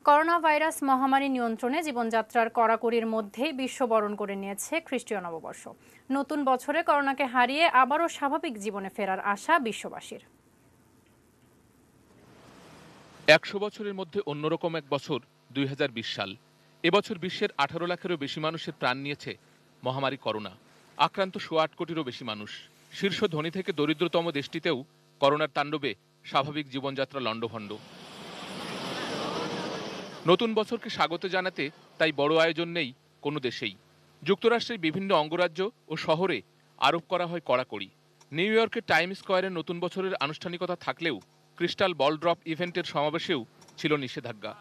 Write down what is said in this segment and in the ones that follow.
Corona virus মহামারী নিয়ন্ত্রণে জীবনযাত্রার কড়াকড়ির মধ্যেই বিশ্ববরণ করে নিয়েছে খ্রিস্টীয় নববর্ষ। নতুন বছরে করোনাকে হারিয়ে আবারও স্বাভাবিক জীবনে ফেরার আশা বিশ্ববাসীর। ১০০ বছরের মধ্যে অন্যরকম এক বছর ২০২০ সাল। এবছর বিশ্বের ১৮ লাখেরও বেশি মানুষের প্রাণ নিয়েছে মহামারী করোনা। আক্রান্ত ৮.৫ কোটিরও বেশি মানুষ। শীর্ষ ধনী থেকে দরিদ্রতম দেশটিতেও করোনার তাণ্ডবে স্বাভাবিক জীবনযাত্রা লণ্ডভণ্ড। নতুন বছরকে স্বাগত জানাতে তাই বড় আয়োজন নেই কোনো দেশেই। যুক্তরাষ্ট্রের বিভিন্ন অঙ্গরাজ্য ও শহরে আরোপ করা হয় কড়াকড়ি। নিউ ইয়র্কের টাইম স্কোয়ারে নতুন বছরের আনুষ্ঠানিকতা থাকলেও ক্রিস্টাল বল ড্রপ ইভেন্টের সমাবেশেও ছিল নিষেধাজ্ঞা।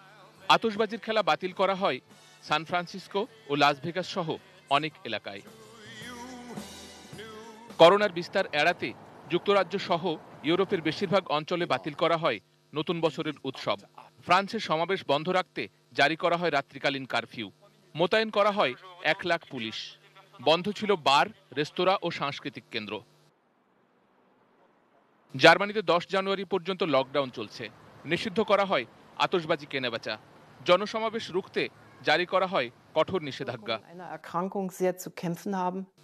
আতশবাজির খেলা বাতিল করা হয় সান ফ্রান্সিসকো ও লাস ভেগাস সহ অনেক এলাকায়। করোনার বিস্তার এড়াতে যুক্তরাজ্য সহ ইউরোপের বেশিরভাগ অঞ্চলে বাতিল করা হয় নতুন বছরের উৎসব। ফ্রান্সের সমাবেশ বন্ধ রাখতে জারি করা হয় রাত্রিকালীন কারফিউ। মোতায়েন করা হয় ১ লাখ পুলিশ। বন্ধ ছিল বার, রেস্তোরাঁ ও সাংস্কৃতিক কেন্দ্র। জার্মানিতে ১০ জানুয়ারি পর্যন্ত লকডাউন চলছে। নিষিদ্ধ করা হয় আতশবাজি কেনাবেচা। জনসমাবেশ রুখতে জারি করা হয় কঠোর নিষেধাজ্ঞা।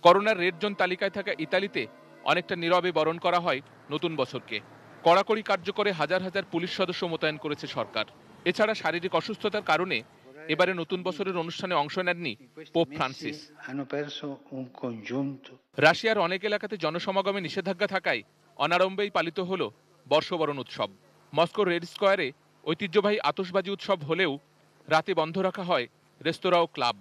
করোনার রেড জোন তালিকায় থাকা ইতালিতে অনেকটা নীরবে বরণ করা হয় নতুন বছরকে। কড়াকড়ি কার্যকরে হাজার হাজার পুলিশ সদস্য মোতায়েন করেছে সরকার। এছাড়া শারীরিক অসুস্থতার কারণে এবারে নতুন বছরের অনুষ্ঠানে অংশ নেননি পোপ ফ্রান্সিস। রাশিয়ার অনেক এলাকাতে জনসমাগমে নিষেধাজ্ঞা থাকায় অনাড়ম্বরেই পালিত হল বর্ষবরণ উৎসব। মস্কোর রেড স্কোয়ারে ঐতিহ্যবাহী আতশবাজি উৎসব হলেও রাতে বন্ধ রাখা হয় রেস্তোরাঁ ও ক্লাব।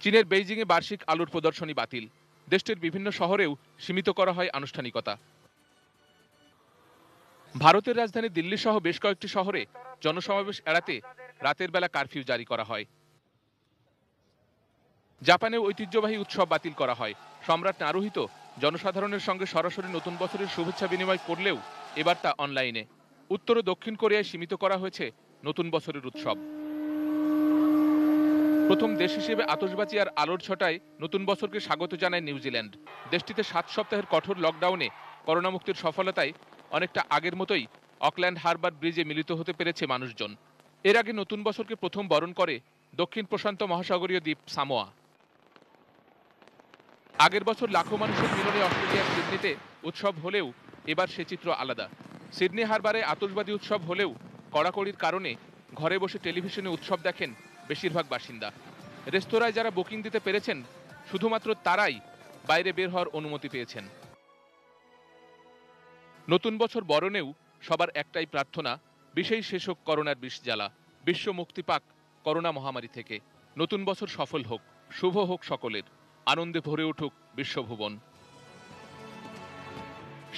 চীনের বেইজিংয়ে বার্ষিক আলোর প্রদর্শনী বাতিল। দেশটির বিভিন্ন শহরেও সীমিত করা হয় আনুষ্ঠানিকতা। ভারতের রাজধানী দিল্লি সহ বেশ কয়েকটি শহরে জনসমাবেশ এড়াতে রাতের বেলা কারফিউ জারি করা হয়। জাপানে ঐতিহ্যবাহী উৎসব বাতিল করা হয়। সম্রাট নারুহিতো জনসাধারণের সঙ্গে সরাসরি নতুন বছরের শুভেচ্ছা বিনিময় করলেও এবার তা অনলাইনে। উত্তর ও দক্ষিণ কোরিয়ায় সীমিত করা হয়েছে নতুন বছরের উৎসব। প্রথম দেশ হিসেবে আতশবাজি আর আলোর ছটায় নতুন বছরকে স্বাগত জানায় নিউজিল্যান্ড। দেশটিতে ৭ সপ্তাহের কঠোর লকডাউনে করোনা মুক্তির সফলতায় অনেকটা আগের মতোই অকল্যান্ড হারবার ব্রিজে মিলিত হতে পেরেছে মানুষজন। এর আগে নতুন বছরকে প্রথম বরণ করে দক্ষিণ প্রশান্ত মহাসাগরীয় দ্বীপ সামোয়া। আগের বছর লাখো মানুষের মিলনে অস্ট্রেলিয়ার সিডনিতে উৎসব হলেও এবার সে চিত্র আলাদা। সিডনি হারবারে আতশবাজি উৎসব হলেও কড়াকড়ির কারণে ঘরে বসে টেলিভিশনে উৎসব দেখেন বেশিরভাগ বাসিন্দা। রেস্তোরাঁয় যারা বুকিং দিতে পেরেছেন শুধুমাত্র তারাই বাইরে বের হওয়ার অনুমতি পেয়েছেন। নতুন বছর বরণেও সবার একটাই প্রার্থনা, বিষেই শেষ হোক করোনার বিষ জ্বালা। বিশ্ব মুক্তি পাক করোনা মহামারী থেকে। নতুন বছর সফল হোক, শুভ হোক সকলের, আনন্দে ভরে উঠুক বিশ্বভুবন।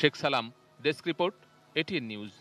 শেখ সালাম, ডেস্ক রিপোর্ট, এটিএন নিউজ।